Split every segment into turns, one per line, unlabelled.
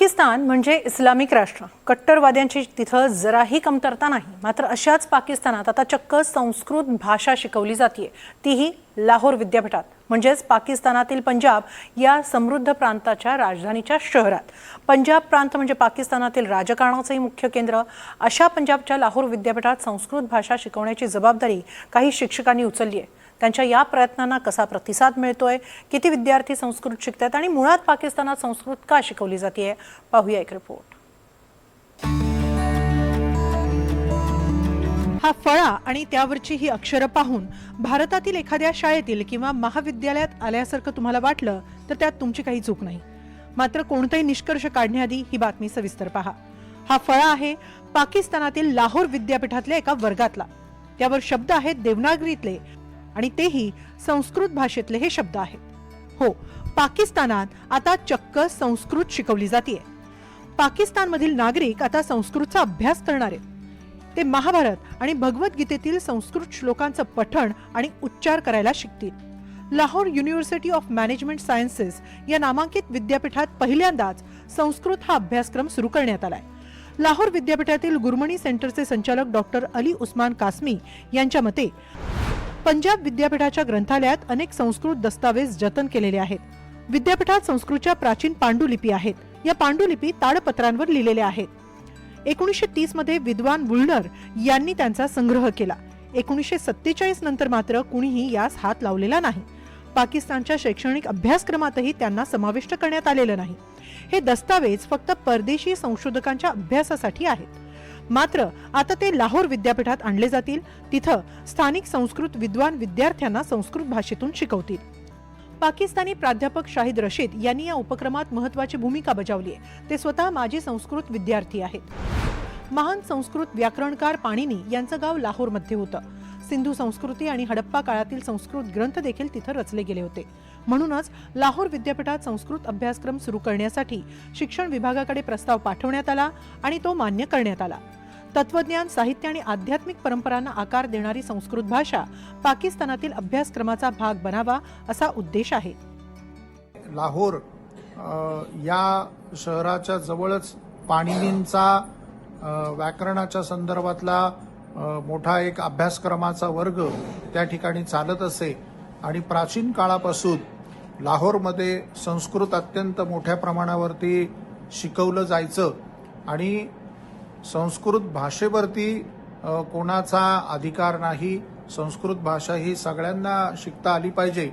पाकिस्तान म्हणजे इस्लामिक राष्ट्र, कट्टरवाद्यांची तिथं जराही कमतरता नाही. मात्र अशाच पाकिस्तानात आता चक्क संस्कृत भाषा शिकवली जाते, तीही लाहोर विद्यापीठात, म्हणजेच पाकिस्तानातील पंजाब या समृद्ध प्रांताच्या राजधानीच्या शहरात. पंजाब प्रांत म्हणजे पाकिस्तानातील राजकारणाचंही मुख्य केंद्र. अशा पंजाबच्या लाहोर विद्यापीठात संस्कृत भाषा शिकवण्याची जबाबदारी काही शिक्षकांनी उचलली आहे. त्यांच्या या प्रयत्नांना कसा प्रतिसाद मिळतोय, किती विद्यार्थी संस्कृत शिकतात आणि मुळात पाकिस्तानात संस्कृत का शिकवली जाते, पाहूया एक रिपोर्ट. हा फळा आणि त्यावरची ही अक्षरं पाहून भारतातील एखाद्या शाळेतील किंवा महाविद्यालयात आल्यासारखं तुम्हाला वाटलं तर त्यात तुमची काही चूक नाही. मात्र कोणताही निष्कर्ष काढण्याआधी ही बातमी सविस्तर पहा. हा फळा आहे पाकिस्तानातील लाहोर विद्यापीठातल्या एका वर्गातला. त्यावर शब्द आहेत देवनागरीतले आणि तेही संस्कृत भाषेतले हे शब्द आहेत. हो, पाकिस्तानात आता चक्क संस्कृत शिकवली जाते. पाकिस्तानमधील नागरिक आता संस्कृतचा अभ्यास करणार आहेत. ते महाभारत आणि भगवद्गीतेतील संस्कृत श्लोकांचं पठण आणि उच्चार करायला शिकतील. Lahore university of management sciences या नामांकित विद्यापीठात पहिल्यांदाच संस्कृत हा अभ्यासक्रम सुरू करण्यात आलाय. लाहोर विद्यापीठातील गुरमणी सेंटरचे संचालक डॉक्टर अली उस्मान कासमी यांच्या मते पंजाब विद्यापीठाच्या ग्रंथालयात अनेक संस्कृत दस्तावेज जतन केलेले आहेत. विद्यापीठात संस्कृतच्या प्राचीन पांडुलिपी आहेत. या पांडुलिपी ताडपत्रांवर लिहिलेल्या आहेत. 1930 मध्ये विद्वान वुलनर यांनी त्यांचा संग्रह केला. 1947 नंतर मात्र कुणीही यास हात लावलेला नाही. पाकिस्तानच्या शैक्षणिक अभ्यासक्रमातही त्यांना समाविष्ट करण्यात आलेलं नाही. हे दस्तावेज फक्त परदेशी संशोधकांच्या अभ्यासासाठी आहेत. मात्र आता ते लाहोर विद्यापीठात आणले जातील. तिथं स्थानिक संस्कृत विद्वान विद्यार्थ्यांना संस्कृत भाषेतून शिकवतील. पाकिस्तानी प्राध्यापक शाहिद रशीद यांनी या उपक्रमात महत्त्वाची भूमिका बजावली आहे. ते स्वतः माजी संस्कृत विद्यार्थी आहेत. महान संस्कृत व्याकरणकार पाणिनी यांचं गाव लाहोरमध्ये होतं. सिंधू संस्कृती आणि हडप्पा काळातील संस्कृत ग्रंथ देखील तिथं रचले गेले होते. म्हणूनच लाहोर विद्यापीठात संस्कृत अभ्यासक्रम सुरू करण्यासाठी शिक्षण विभागाकडे प्रस्ताव पाठवण्यात आला आणि तो मान्य करण्यात आला. तत्वज्ञान, साहित्य आणि आध्यात्मिक परंपरांना आकार देणारी संस्कृत भाषा पाकिस्तानातील अभ्यासक्रमाचा भाग बनावा असा उद्देश आहे.
लाहोर या शहराच्या जवळच पाणिनींचा व्याकरणाच्या संदर्भातला मोठा एक अभ्यासक्रमाचा वर्ग त्या ठिकाणी चालत असे आणि प्राचीन काळापासून लाहोरमध्ये संस्कृत अत्यंत मोठ्या प्रमाणावरती शिकवलं जायचं आणि संस्कृत भाषेवरती कोणाचा अधिकार नाही. संस्कृत भाषा ही सगळ्यांना शिकता आली पाहिजे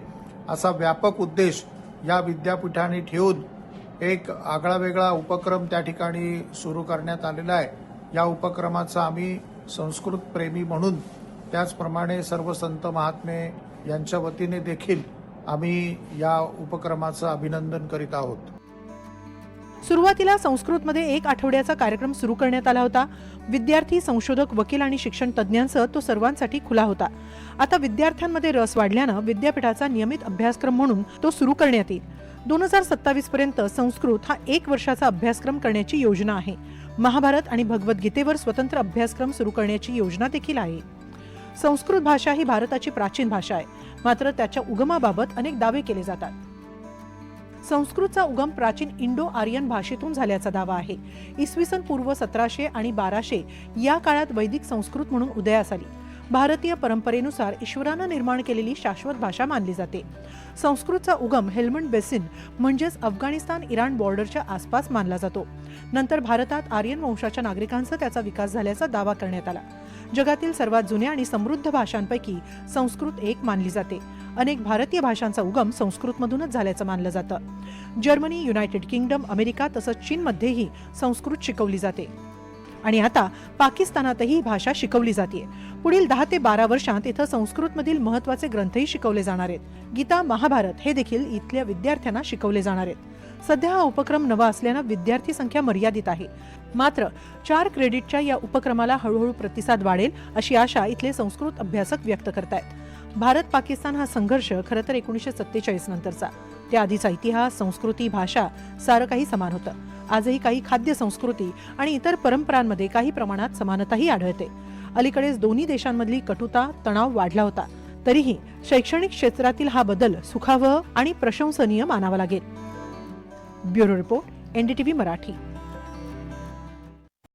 असा व्यापक उद्देश या विद्यापीठाने ठेवून एक आगळावेगळा उपक्रम त्या ठिकाणी सुरू करण्यात आलेला आहे. या उपक्रमाचा आम्ही संस्कृत प्रेमी म्हणून त्याचप्रमाणे सर्व संत महात्मे यांच्या वतीने देखील आम्ही या उपक्रमाचं अभिनंदन करीत आहोत.
सुरुवातीला संस्कृतमध्ये 1 आठवड्याचा कार्यक्रम सुरू करण्यात आला होता. विद्यार्थी, संशोधक, वकील आणि शिक्षण तज्ज्ञांसह तो सर्वांसाठी खुला होता. आता विद्यार्थ्यांमध्ये रस वाढल्यानं विद्यापीठाचा नियमित अभ्यासक्रम म्हणून तो सुरू करण्यात येईल. 2027 पर्यंत संस्कृत हा 1 वर्षाचा अभ्यासक्रम करण्याची योजना आहे. महाभारत आणि भगवद्गीतेवर स्वतंत्र अभ्यासक्रम सुरू करण्याची योजना देखील आहे. संस्कृत भाषा ही भारताची प्राचीन भाषा आहे. मात्र त्याच्या उगमाबाबत अनेक दावे केले जातात. संस्कृतचा उगम प्राचीन इंडो आर्यन भाषेतून झाल्याचा दावा आहे. इसवी सन पूर्व 1700 आणि 1200 या काळात वैदिक संस्कृत म्हणून उदयास आली. भारतीय परंपरेनुसार ईश्वरानं निर्माण केलेली शाश्वत भाषा मानली जाते. संस्कृतचा उगम हेल्मंड बेसिन म्हणजेच अफगाणिस्तान इराण बॉर्डरच्या आसपास मानला जातो. नंतर भारतात आर्यन वंशाच्या नागरिकांचा त्याचा विकास झाल्याचा दावा करण्यात आला. जगातील सर्वात जुन्या आणि समृद्ध भाषांपैकी संस्कृत एक मानली जाते. अनेक भारतीय भाषांचा उगम संस्कृतमधूनच झाल्याचं मानलं जातं. जर्मनी, युनायटेड किंगडम, अमेरिका तसंच चीनमध्येही संस्कृत शिकवली जाते आणि आता पाकिस्तानातही ही भाषा शिकवली जाते. पुढील 10 ते 12 वर्षांत इथं संस्कृतमधील महत्त्वाचे ग्रंथही शिकवले जाणार आहेत. गीता, महाभारत हे देखील इथल्या विद्यार्थ्यांना शिकवले जाणार आहेत. सध्या हा उपक्रम नवा असल्यानं विद्यार्थी संख्या मर्यादित आहे. मात्र 4 क्रेडिटच्या या उपक्रमाला हळूहळू प्रतिसाद वाढेल अशी आशा इथले संस्कृत अभ्यासक व्यक्त करतायत. भारत पाकिस्तान हा संघर्ष खरं तर 1947 नंतरचा. त्याआधीचा इतिहास, संस्कृती, भाषा सारं काही समान होतं. आजही काही खाद्य संस्कृती आणि इतर परंपरांमध्ये काही प्रमाणात समानताही आढळते. अलीकडेच दोन्ही देशांमधली कटुता, तणाव वाढला होता. तरीही शैक्षणिक क्षेत्रातील हा बदल सुखावह आणि प्रशंसनीय मानावा लागेल. Bureau report, NDTV Marathi.